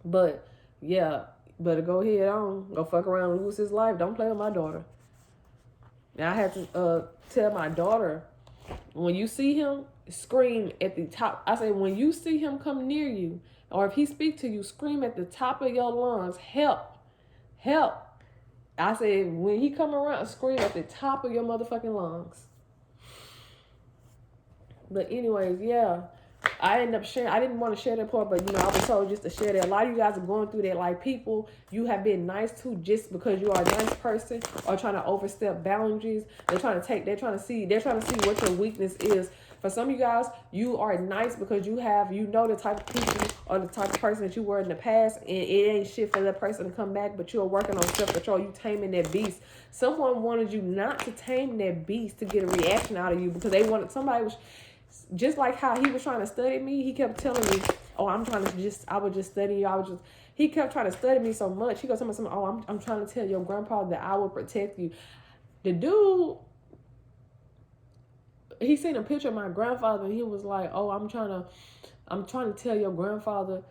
Speaker 1: But, yeah, better go ahead on. Go fuck around and lose his life. Don't play with my daughter. And I had to tell my daughter, when you see him, scream at the top. I say, when you see him come near you, or if he speak to you, scream at the top of your lungs, help, help. I said, when he come around, scream at the top of your motherfucking lungs. But anyways, yeah, I ended up sharing. I didn't want to share that part, but I was told just to share that. A lot of you guys are going through that. Like, people you have been nice to just because you are a nice person, or trying to overstep boundaries. They're trying to see what your weakness is. For some of you guys, you are nice because you know the type of people or the type of person that you were in the past, and it ain't shit for that person to come back, but you're working on self-control. You taming that beast. Someone wanted you not to tame that beast to get a reaction out of you, because somebody was just like how he was trying to study me. He kept telling me, oh, I was just studying you. He kept trying to study me so much. He goes, oh, I'm trying to tell your grandpa that I will protect you. The dude, he seen a picture of my grandfather, and he was like, oh, I'm trying to tell your grandfather.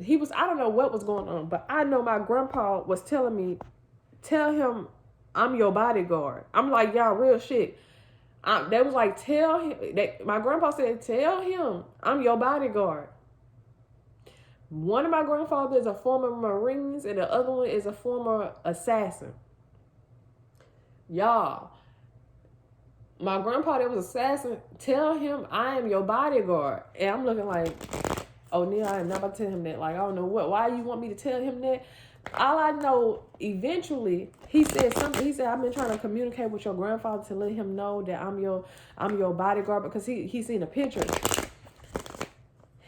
Speaker 1: I don't know what was going on, but I know my grandpa was telling me, tell him I'm your bodyguard. I'm like, y'all, real shit. They was like, tell him. My grandpa said, tell him I'm your bodyguard. One of my grandfathers is a former Marines, and the other one is a former assassin. Y'all, my grandpa that was assassin, tell him I am your bodyguard. And I'm looking like, oh, Neil, I am not about to tell him that. Like, I don't know why you want me to tell him that. All I know, eventually, he said something. He said, I've been trying to communicate with your grandfather to let him know that I'm your bodyguard, because he seen a picture.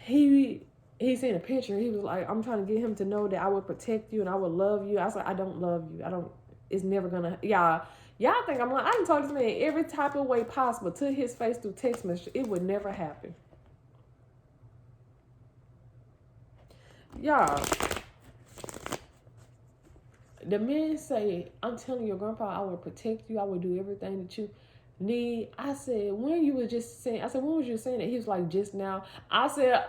Speaker 1: He seen a picture. He was like, I'm trying to get him to know that I would protect you and I would love you. I was like, I don't love you. It's never gonna, y'all think I'm like, I can talk to this man every type of way possible to his face through text message. It would never happen. Y'all, the man say, I'm telling your grandpa I will protect you. I will do everything that you need. I said, when you was just saying, when was you saying that? He was like, just now. I said,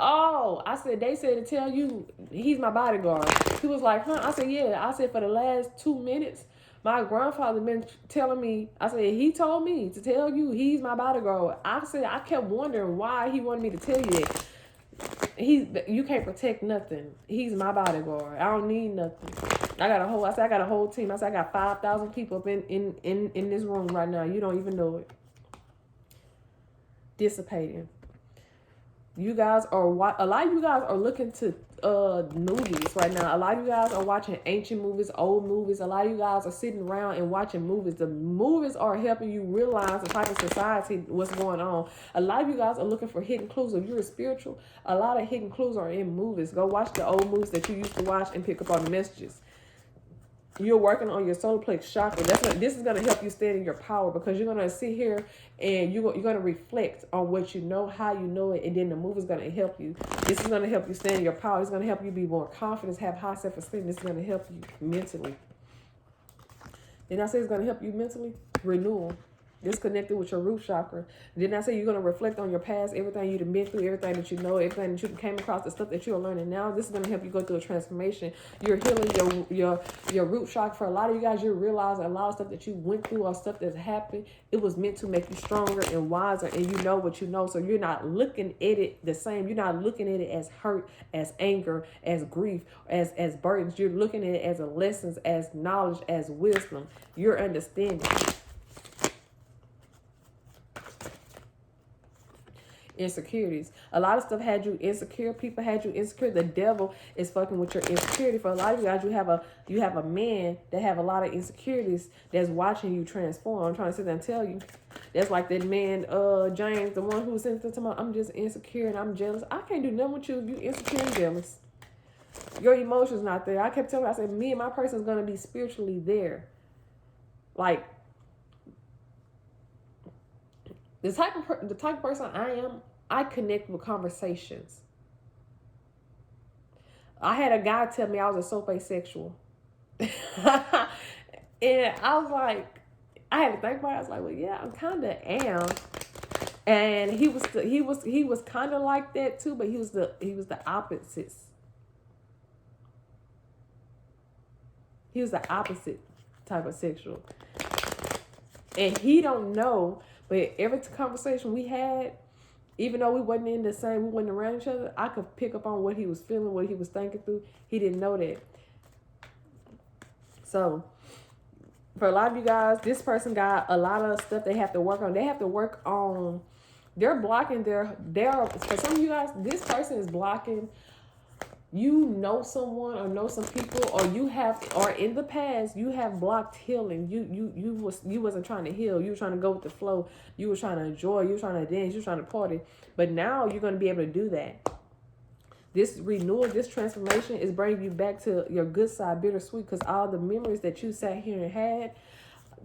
Speaker 1: they said to tell you he's my bodyguard. He was like, huh? I said, yeah. I said, for the last 2 minutes, my grandfather been telling me, I said, he told me to tell you he's my bodyguard. I said, I kept wondering why he wanted me to tell you that. You can't protect nothing. He's my bodyguard. I don't need nothing. I got a whole team. I said, I got 5,000 people up in this room right now. You don't even know it. Dissipating. A lot of you guys are looking to movies right now. A lot of you guys are watching ancient movies, old movies. A lot of you guys are sitting around and watching movies. The movies are helping you realize the type of society, what's going on. A lot of you guys are looking for hidden clues. If you're spiritual, a lot of hidden clues are in movies. Go watch the old movies that you used to watch and pick up on the messages. You're working on your solar plex chakra. This is going to help you stand in your power, because you're going to sit here and you're going to reflect on what you know, how you know it, and then the move is going to help you. This is going to help you stand in your power. It's going to help you be more confident, have high self-esteem. This is going to help you mentally. Didn't I say it's going to help you mentally? Renewal. Disconnected with your root chakra. Didn't I say you're going to reflect on your past, everything you've been through, everything that you know, everything that you came across, the stuff that you're learning now? This is going to help you go through a transformation. You're healing your root chakra. For a lot of you guys, you're realizing a lot of stuff that you went through or stuff that's happened, it was meant to make you stronger and wiser, and you know what you know. So you're not looking at it the same. You're not looking at it as hurt, as anger, as grief, as burdens. You're looking at it as a lessons, as knowledge, as wisdom. You're understanding. Insecurities. A lot of stuff had you insecure. People had you insecure. The devil is fucking with your insecurity. For a lot of you guys, you have a man that have a lot of insecurities that's watching you transform. I'm trying to sit there and tell you. That's like that man, James, the one who was sitting there talking about, I'm just insecure and I'm jealous. I can't do nothing with you if you insecure and jealous. Your emotions not there. I kept telling her, I said, me and my person is going to be spiritually there. Like, the type of person I am, I connect with conversations. I had a guy tell me I was a soap asexual. And I was like, I had to think about it. I was like, well, yeah, I kind of am. And he was kind of like that too, but he was the opposites. He was the opposite type of sexual. And he don't know, but every conversation we had, even though we wasn't in the same, we wasn't around each other, I could pick up on what he was feeling, what he was thinking through. He didn't know that. So, for a lot of you guys, this person got a lot of stuff they have to work on. They have to work on, they're blocking for some of you guys, this person is blocking, you know someone or know some people, or in the past you have blocked healing. You wasn't trying to heal. You were trying to go with the flow. You were trying to enjoy. You were trying to dance. You were trying to party. But now you're going to be able to do that. This renewal, this transformation is bringing you back to your good side, bittersweet, because all the memories that you sat here and had,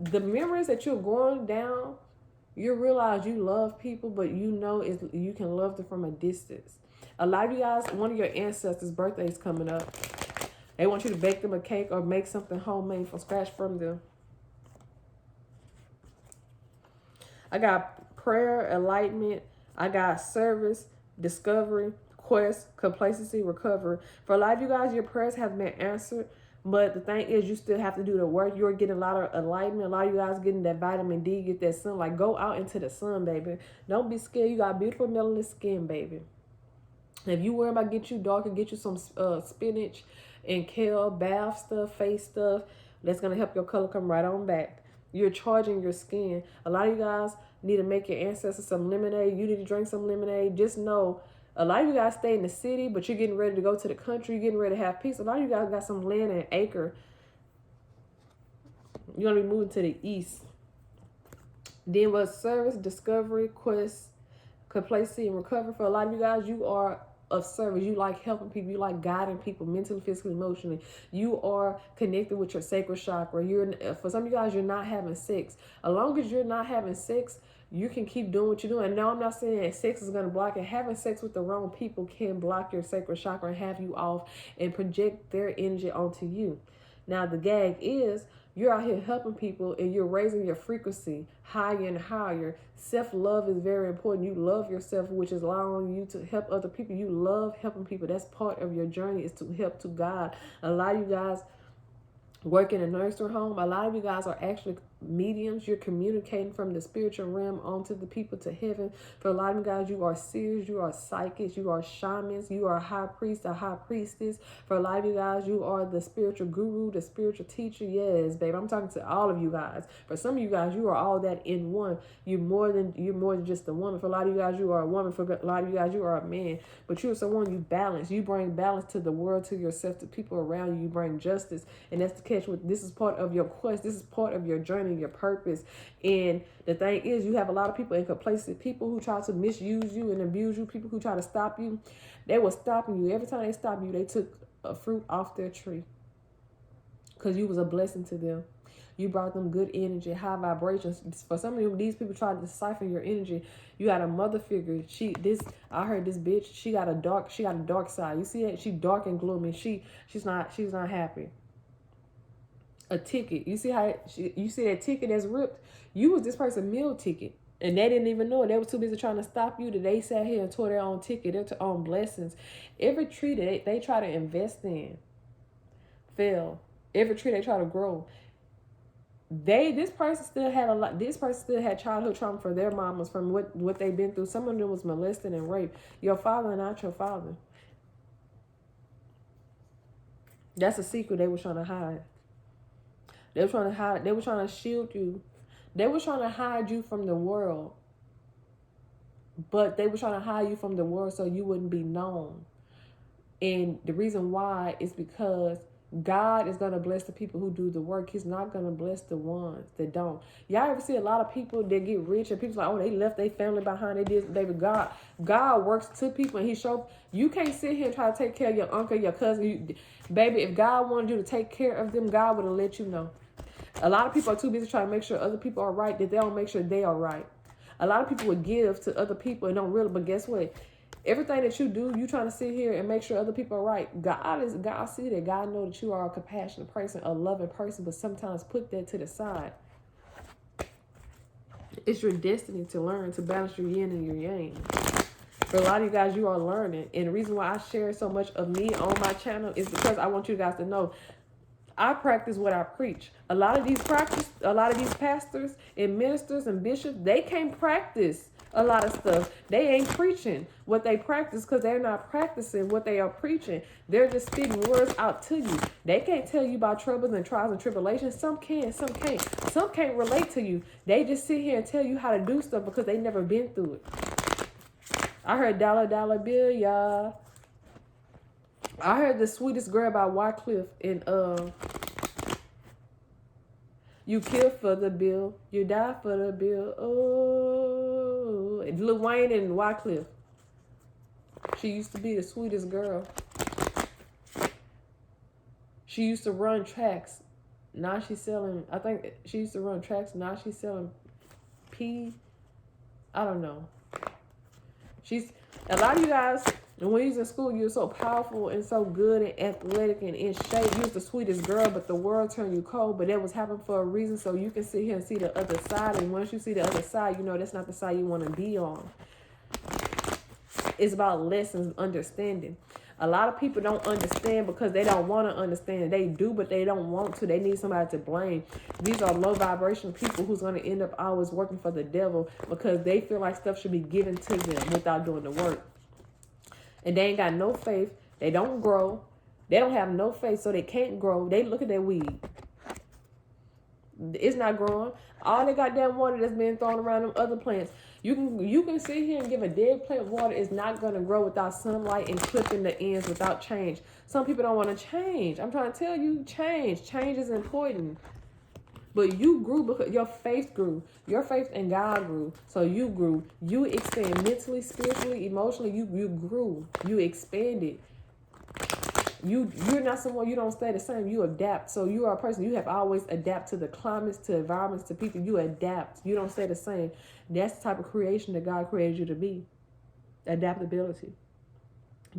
Speaker 1: the memories that you're going down, you realize you love people, but you know you can love them from a distance. A lot of you guys, one of your ancestors' birthday is coming up. They want you to bake them a cake or make something homemade from scratch from them. I got prayer, enlightenment. I got service, discovery, quest, complacency, recovery. For a lot of you guys, your prayers have been answered. But the thing is, you still have to do the work. You're getting a lot of enlightenment. A lot of you guys getting that vitamin D, get that sun. Like, go out into the sun, baby. Don't be scared. You got beautiful melanin skin, baby. If you worry about get you darker, get you some spinach and kale, bath stuff, face stuff. That's going to help your color come right on back. You're charging your skin. A lot of you guys need to make your ancestors some lemonade. You need to drink some lemonade. Just know, a lot of you guys stay in the city, but you're getting ready to go to the country. You're getting ready to have peace. A lot of you guys got some land and acre. You're going to be moving to the east. Then with service, discovery, quest, complacency, and recovery. For a lot of you guys, you are of service. You like helping people. You like guiding people mentally, physically, emotionally. You are connected with your sacral chakra. For some of you guys, you're not having sex. As long as you're not having sex, you can keep doing what you're doing. And no, I'm not saying sex is going to block it. Having sex with the wrong people can block your sacral chakra and have you off and project their energy onto you. Now, the gag is, you're out here helping people and you're raising your frequency higher and higher. Self-love is very important. You love yourself, which is allowing you to help other people. You love helping people. That's part of your journey, is to help to God. A lot of you guys work in a nursery home. A lot of you guys are actually mediums. You're communicating from the spiritual realm onto the people to heaven. For a lot of you guys, you are seers, you are psychics, you are shamans, you are a high priest, a high priestess. For a lot of you guys, you are the spiritual guru, the spiritual teacher. Yes, babe, I'm talking to all of you guys. For some of you guys, you are all that in one. You're more than just a woman. For a lot of you guys, you are a woman. For a lot of you guys, you are a man. But you're someone, you balance. You bring balance to the world, to yourself, to people around you. You bring justice. And that's the catch. This is part of your quest. This is part of your journey, your purpose. And the thing is, you have a lot of people in complacency, people who try to misuse you and abuse you, people who try to stop you. They were stopping you. Every time they stopped you, they took a fruit off their tree because you was a blessing to them. You brought them good energy, high vibrations. For some of them, these people try to siphon your energy. You got a mother figure. I heard this bitch. She got a dark side. You see that? She dark and gloomy. She's not happy. A ticket. You see that ticket that's ripped? You was this person's meal ticket. And they didn't even know it. They were too busy trying to stop you that they sat here and tore their own ticket, their own blessings. Every tree that they try to invest in fell. Every tree they try to grow. This person still had childhood trauma from their mamas, from what they've been through. Some of them was molested and raped. Your father and not your father. That's a secret they were trying to hide. They were trying to shield you. They were trying to hide you from the world. But they were trying to hide you from the world so you wouldn't be known. And the reason why is because God is going to bless the people who do the work. He's not going to bless the ones that don't. Y'all ever see a lot of people that get rich and people like, oh, they left their family behind. They did, baby. God works to people, and he showed. You can't sit here and try to take care of your uncle, your cousin. Baby, if God wanted you to take care of them, God would have let you know. A lot of people are too busy trying to make sure other people are right that they don't make sure they are right. A lot of people would give to other people and don't really, but guess what? Everything that you do, you trying to sit here and make sure other people are right. God see that. God knows that you are a compassionate person, a loving person, but sometimes put that to the side. It's your destiny to learn to balance your yin and your yang. For a lot of you guys, you are learning. And the reason why I share so much of me on my channel is because I want you guys to know I practice what I preach. A lot of these pastors and ministers and bishops, they can't practice a lot of stuff. They ain't preaching what they practice because they're not practicing what they are preaching. They're just spitting words out to you. They can't tell you about troubles and trials and tribulations. Some can, some can't. Some can't relate to you. They just sit here and tell you how to do stuff because they never been through it. I heard dollar bill, y'all. I heard The Sweetest Girl by Wycliffe in you kill for the bill, you die for the bill. Oh, Lil Wayne and Wycliffe. She used to be the sweetest girl. She used to run tracks. Now she's selling, I think she used to run tracks. Now she's selling I don't know. A lot of you guys, when you was in school, you were so powerful and so good and athletic and in shape. You was the sweetest girl, but the world turned you cold. But that was happening for a reason, so you can sit here and see the other side. And once you see the other side, you know that's not the side you want to be on. It's about lessons, understanding. A lot of people don't understand because they don't want to understand. They do, but they don't want to. They need somebody to blame. These are low vibration people who's going to end up always working for the devil because they feel like stuff should be given to them without doing the work. And they ain't got no faith. They don't grow. They don't have no faith, so they can't grow. They look at their weed. It's not growing. All the goddamn water that's being thrown around them other plants. You can sit here and give a dead plant water. It's not going to grow without sunlight and clipping the ends without change. Some people don't want to change. I'm trying to tell you, change. Change is important. But you grew because your faith grew. Your faith in God grew. So you grew. You expand mentally, spiritually, emotionally. You grew. You expanded. You're not someone, you don't stay the same. You adapt. So you are a person, you have always adapt to the climates, to environments, to people. You adapt. You don't stay the same. That's the type of creation that God created you to be. Adaptability.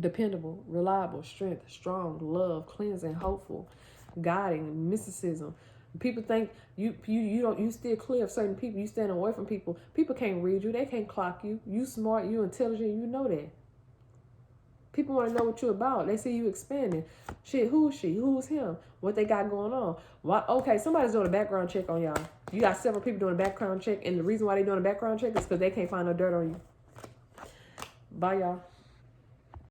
Speaker 1: Dependable, reliable, strength, strong, love, cleansing, hopeful, guiding, mysticism. People think you steer clear of certain people. You stand away from people. People can't read you. They can't clock you. You smart, you intelligent, you know that. People want to know what you're about. They see you expanding. Shit, who's she? Who's him? What they got going on? Why? Okay, somebody's doing a background check on y'all. You got several people doing a background check, and the reason why they're doing a background check is because they can't find no dirt on you. Bye, y'all.